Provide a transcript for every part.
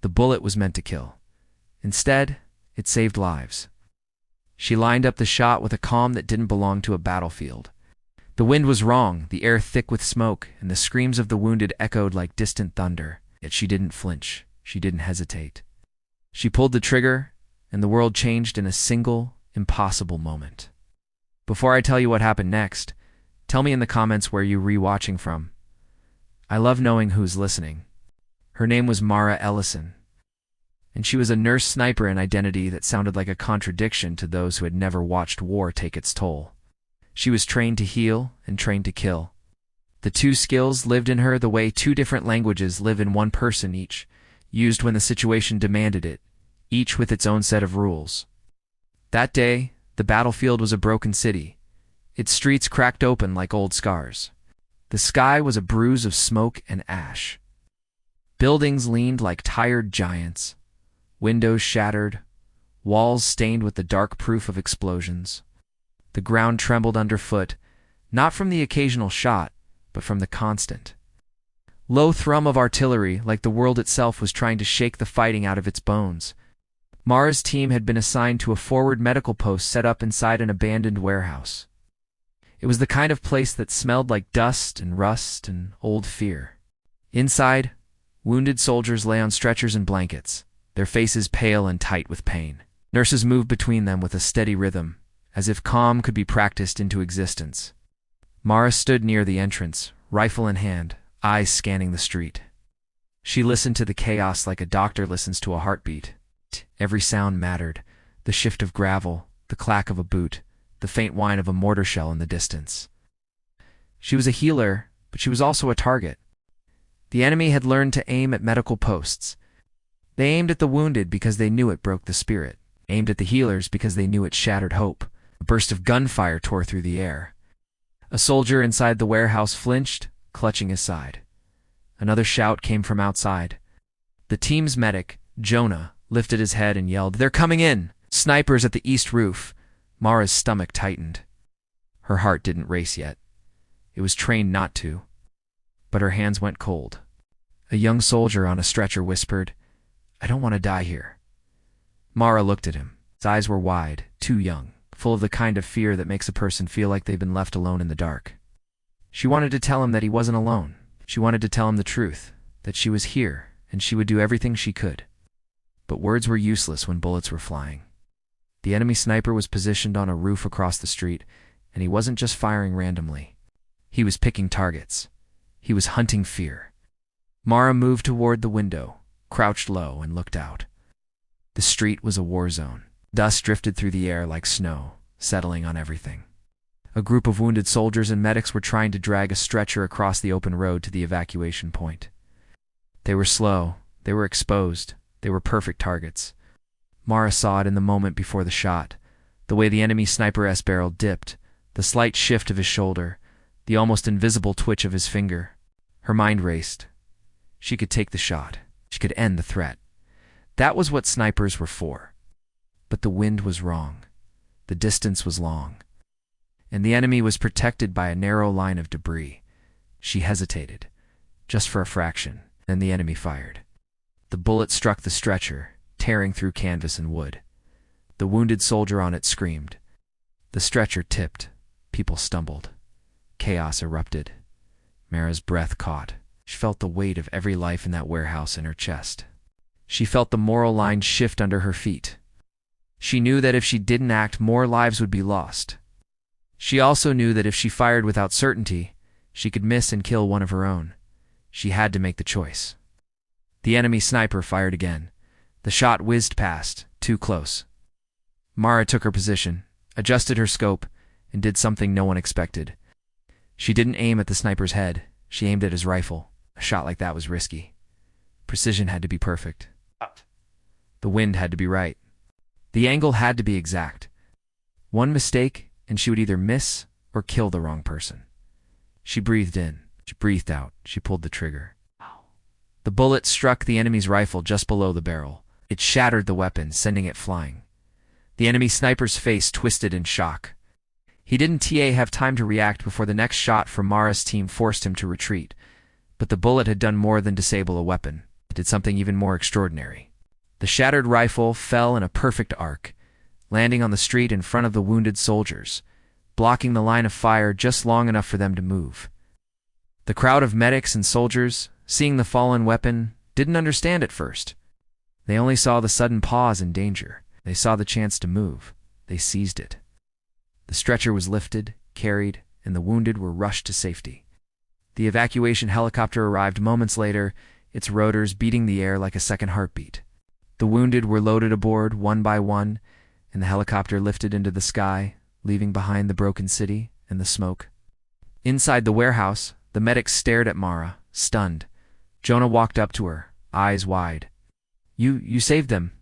The bullet was meant to kill. Instead, it saved lives. She lined up the shot with a calm that didn't belong to a battlefield. The wind was wrong, the air thick with smoke, and the screams of the wounded echoed like distant thunder. Yet she didn't flinch. She didn't hesitate. She pulled the trigger, and the world changed in a single, impossible moment. Before I tell you what happened next, tell me in the comments where you're rewatching from. I love knowing who's listening. Her name was Mara Ellison, and she was a nurse sniper in identity that sounded like a contradiction to those who had never watched war take its toll. She was trained to heal and trained to kill. The two skills lived in her the way two different languages live in one person each, used when the situation demanded it, each with its own set of rules. That day, the battlefield was a broken city, its streets cracked open like old scars. The sky was a bruise of smoke and ash. Buildings leaned like tired giants, windows shattered, walls stained with the dark proof of explosions. The ground trembled underfoot, not from the occasional shot, but from the constant low thrum of artillery, like the world itself was trying to shake the fighting out of its bones. Mara's team had been assigned to a forward medical post set up inside an abandoned warehouse. It was the kind of place that smelled like dust and rust and old fear. Inside, wounded soldiers lay on stretchers and blankets, their faces pale and tight with pain. Nurses moved between them with a steady rhythm, as if calm could be practiced into existence. Mara stood near the entrance, rifle in hand, eyes scanning the street. She listened to the chaos like a doctor listens to a heartbeat. Every sound mattered, the shift of gravel, the clack of a boot, the faint whine of a mortar shell in the distance. She was a healer, but she was also a target. The enemy had learned to aim at medical posts. They aimed at the wounded because they knew it broke the spirit, aimed at the healers because they knew it shattered hope. A burst of gunfire tore through the air. A soldier inside the warehouse flinched, clutching his side. Another shout came from outside. The team's medic, Jonah, lifted his head and yelled, "They're coming in! Snipers at the east roof!" Mara's stomach tightened. Her heart didn't race yet. It was trained not to. But her hands went cold. A young soldier on a stretcher whispered, "I don't want to die here." Mara looked at him. His eyes were wide, too young, full of the kind of fear that makes a person feel like they've been left alone in the dark. She wanted to tell him that he wasn't alone. She wanted to tell him the truth, that she was here, and she would do everything she could. But words were useless when bullets were flying. The enemy sniper was positioned on a roof across the street, and he wasn't just firing randomly. He was picking targets. He was hunting fear. Mara moved toward the window, crouched low, and looked out. The street was a war zone. Dust drifted through the air like snow, settling on everything. A group of wounded soldiers and medics were trying to drag a stretcher across the open road to the evacuation point. They were slow, they were exposed, they were perfect targets. Mara saw it in the moment before the shot, the way the enemy sniper's barrel dipped, the slight shift of his shoulder, the almost invisible twitch of his finger. Her mind raced. She could take the shot. She could end the threat. That was what snipers were for. But the wind was wrong. The distance was long. And the enemy was protected by a narrow line of debris. She hesitated, just for a fraction, then the enemy fired. The bullet struck the stretcher, tearing through canvas and wood. The wounded soldier on it screamed. The stretcher tipped. People stumbled. Chaos erupted. Mara's breath caught. She felt the weight of every life in that warehouse in her chest. She felt the moral line shift under her feet. She knew that if she didn't act, more lives would be lost. She also knew that if she fired without certainty, she could miss and kill one of her own. She had to make the choice. The enemy sniper fired again. The shot whizzed past, too close. Mara took her position, adjusted her scope, and did something no one expected. She didn't aim at the sniper's head. She aimed at his rifle. A shot like that was risky. Precision had to be perfect. The wind had to be right. The angle had to be exact. One mistake, and she would either miss or kill the wrong person. She breathed in. She breathed out. She pulled the trigger. The bullet struck the enemy's rifle just below the barrel. It shattered the weapon, sending it flying. The enemy sniper's face twisted in shock. He didn't have time to react before the next shot from Mara's team forced him to retreat. But the bullet had done more than disable a weapon. did something even more extraordinary. The shattered rifle fell in a perfect arc, landing on the street in front of the wounded soldiers, blocking the line of fire just long enough for them to move. The crowd of medics and soldiers, seeing the fallen weapon, didn't understand at first. They only saw the sudden pause in danger. They saw the chance to move. They seized it. The stretcher was lifted, carried, and the wounded were rushed to safety. The evacuation helicopter arrived moments later, its rotors beating the air like a second heartbeat. The wounded were loaded aboard one by one, and the helicopter lifted into the sky, leaving behind the broken city and the smoke. Inside the warehouse, the medics stared at Mara, stunned. Jonah walked up to her, eyes wide. You saved them."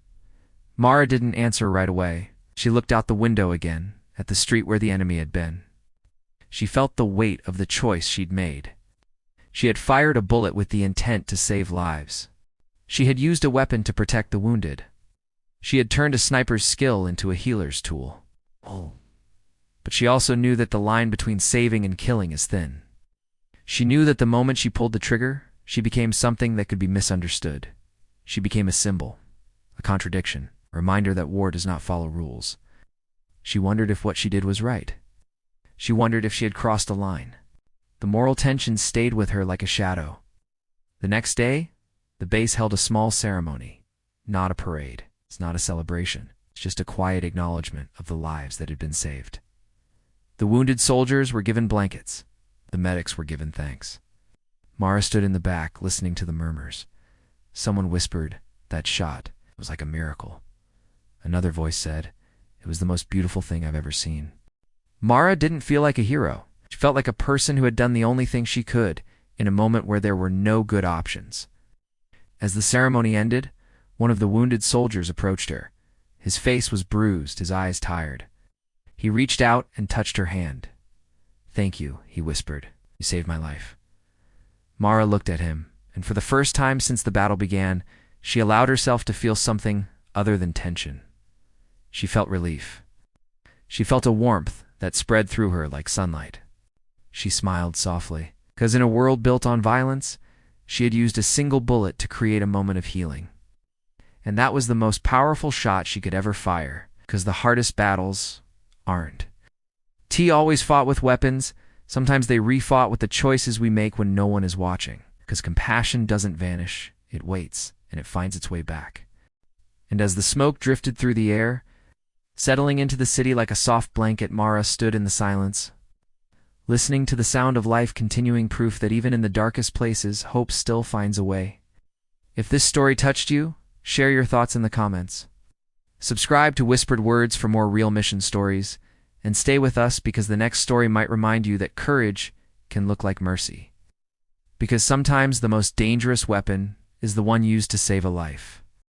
Mara didn't answer right away. She looked out the window again, at the street where the enemy had been. She felt the weight of the choice she'd made. She had fired a bullet with the intent to save lives. She had used a weapon to protect the wounded. She had turned a sniper's skill into a healer's tool. But she also knew that the line between saving and killing is thin. She knew that the moment she pulled the trigger, she became something that could be misunderstood. She became a symbol, a contradiction, a reminder that war does not follow rules. She wondered if what she did was right. She wondered if she had crossed a line. The moral tension stayed with her like a shadow. The next day, the base held a small ceremony. Not a parade. It's not a celebration. It's just a quiet acknowledgement of the lives that had been saved. The wounded soldiers were given blankets. The medics were given thanks. Mara stood in the back, listening to the murmurs. Someone whispered, "That shot was like a miracle." Another voice said, "It was the most beautiful thing I've ever seen." Mara didn't feel like a hero. She felt like a person who had done the only thing she could in a moment where there were no good options. As the ceremony ended, one of the wounded soldiers approached her. His face was bruised, his eyes tired. He reached out and touched her hand. "Thank you," he whispered. "You saved my life." Mara looked at him, and for the first time since the battle began, she allowed herself to feel something other than tension. She felt relief. She felt a warmth that spread through her like sunlight. She smiled softly, because in a world built on violence, she had used a single bullet to create a moment of healing. And that was the most powerful shot she could ever fire, because the hardest battles aren't. T always fought with weapons. Sometimes they refought with the choices we make when no one is watching, because compassion doesn't vanish, it waits, and it finds its way back. And as the smoke drifted through the air, settling into the city like a soft blanket, Mara stood in the silence, listening to the sound of life, continuing proof that even in the darkest places, hope still finds a way. If this story touched you, share your thoughts in the comments. Subscribe to Whispered Words for more real mission stories, and stay with us because the next story might remind you that courage can look like mercy. Because sometimes the most dangerous weapon is the one used to save a life.